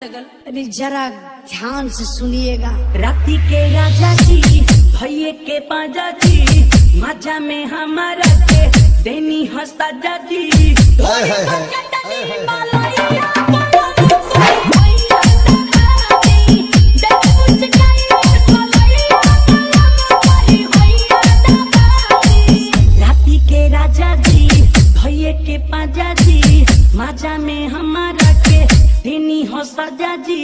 अरे जरा ध्यान से सुनिएगा। राती के राजा जी भैये के पाजा जी मजा में हमारा के देनी हस्ता जी। राती के राजा जी भैये के पाजा जी मजा में हमारा के देनी हस्ता जी।